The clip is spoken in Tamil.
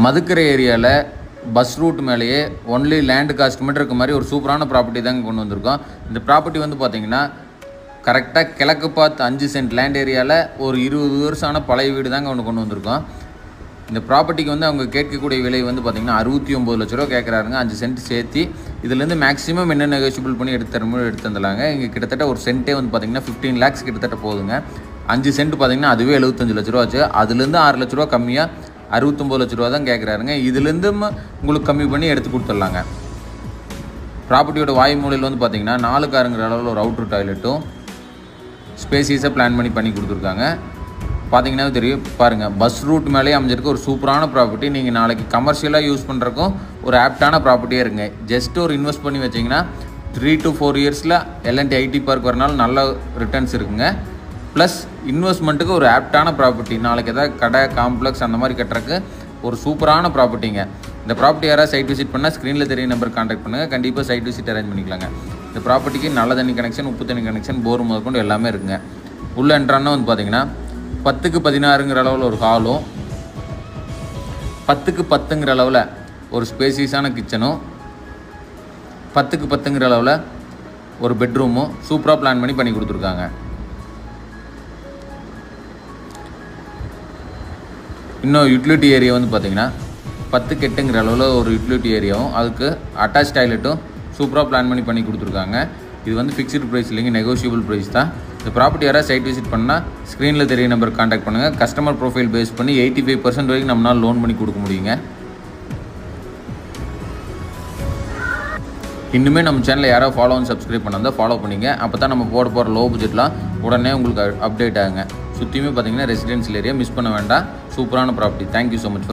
மதுக்கரை ஏரியாவில் பஸ் ரூட் மேலேயே ஒன்லி லேண்டு காஸ்ட் மட்டும் இருக்க மாதிரி ஒரு சூப்பரான ப்ராப்பர்ட்டி தாங்க கொண்டு வந்திருக்கோம். இந்த ப்ராப்பர்ட்டி வந்து பார்த்திங்கன்னா கரெக்டாக கிழக்கு பார்த்து 5 சென்ட் லேண்ட் ஏரியாவில் ஒரு 20 வருஷமான பழைய வீடு தாங்க கொண்டு வந்திருக்கோம். இந்த ப்ராப்பர்ட்டிக்கு வந்து அவங்க கேட்கக்கூடிய விலை வந்து பார்த்திங்கன்னா 69 லட்ச ரூபா கேட்குறாருங்க, 5 சென்ட் சேர்த்து. இதுலேருந்து மேக்ஸிமம் என்ன நெகோஷியபிள் பண்ணி எடுத்து தந்துடலாங்க. இங்கே கிட்டத்தட்ட ஒரு சென்ட்டே வந்து பார்த்திங்கன்னா 15 lakhs கிட்டத்தட்ட போகுதுங்க. 5 சென்ட் பார்த்திங்கன்னா அதுவே 75 லட்ச ரூபா ஆச்சு. அதுலேருந்து 6 லட்ச ரூபா கம்மியாக 69 லட்ச ரூபா தான் கேட்குறாருங்க. இதுலேருந்து உங்களுக்கு கம்மி பண்ணி எடுத்து கொடுத்துடலாங்க. ப்ராப்பர்ட்டியோட வாய் மூலையில் வந்து பார்த்திங்கன்னா 4 காருங்கிற அளவில் ஒரு அவுட்ரு டாய்லெட்டும் ஸ்பேசியஸாக பிளான் பண்ணி கொடுத்துருக்காங்க. பார்த்தீங்கன்னா தெரியும் பாருங்கள், பஸ் ரூட் மேலேயே அமைஞ்சிருக்க ஒரு சூப்பரான ப்ராப்பர்ட்டி. நீங்கள் நாளைக்கு கமர்ஷியலாக யூஸ் பண்ணுறக்கும் ஒரு ஆப்டான ப்ராப்பர்ட்டியாக இருங்க. ஜஸ்ட் ஒரு இன்வெஸ்ட் பண்ணி வச்சிங்கன்னா 3 to 4 இயர்ஸில் எல்என்டி ஐடி பார்க் வரனால நல்ல ரிட்டர்ன்ஸ் இருக்குங்க. ப்ளஸ் இன்வெஸ்ட்மெண்ட்டுக்கு ஒரு ஆப்டான ப்ராப்பர்ட்டி. நாளைக்கு எதாவது கடை காம்ப்ளெக்ஸ் அந்த மாதிரி கட்டுறக்கு ஒரு சூப்பரான ப்ராப்பர்ட்டிங்க. இந்த ப்ராப்பர்ட்டி யாராவது சைட் விசிட் பண்ணால் ஸ்க்ரீனில் தெரிய நம்பர் கான்டாக்ட் பண்ணுங்கள். கண்டிப்பாக சைட் விசிட் அரேஞ்ச் பண்ணிக்கலாங்க. இந்த ப்ராப்பர்ட்டிக்கு நல்ல தண்ணி கனெக்ஷன், உப்பு தண்ணி கனெக்ஷன், போர் முதற்கொண்டு எல்லாமே இருக்குங்க. உள்ளே என்ட்ரானா வந்து பார்த்திங்கன்னா 10க்கு 16ங்கிற அளவில் ஒரு ஹாலும், 10க்கு 10ங்கிற அளவில் ஒரு ஸ்பேசியஸான கிச்சனும், 10க்கு 10ங்கிற அளவில் ஒரு பெட்ரூமும் சூப்பராக பிளான் பண்ணி கொடுத்துருக்காங்க. இன்னும் யூட்டிலிட்டி ஏரியா வந்து பார்த்திங்கன்னா 10க்கு 8ங்கிற அளவில் ஒரு யூட்டிலிட்டி ஏரியாவும் அதுக்கு அட்டாச் டாய்லெட்டும் சூப்பராக பிளான் பண்ணி கொடுத்துருக்காங்க. இது வந்து ஃபிக்ஸ்டு ப்ரைஸ் இல்லைங்க, நெகோஷியபிள் ப்ரைஸ் தான். இந்த ப்ராப்பர்ட்டி யாராவது சைட் விசிட் பண்ணால் ஸ்க்ரீனில் தெரிய நம்பர் கான்டாக்ட் பண்ணுங்கள். கஸ்டமர் ப்ரொஃபைல் பேஸ் பண்ணி 85% வரைக்கும் நம்மளால் லோன் பண்ணி கொடுக்க முடியுங்க. இன்னுமே நம்ம சேனலில் யாராவது ஃபாலோ அண்ட் சப்ஸ்கிரைப் பண்ணால் ஃபாலோ பண்ணிங்க. அப்போ தான் நம்ம போகிற லோ பட்ஜெட்லாம் உடனே உங்களுக்கு அப்டேட் ஆகுங்க. சுற்றியுமே பார்த்தீங்கன்னா ரெசிடென்ஷியல் ஏரியா, மிஸ் பண்ண வேண்டாம். சூப்பரான ப்ராப்பர்ட்டி. Thank you so much.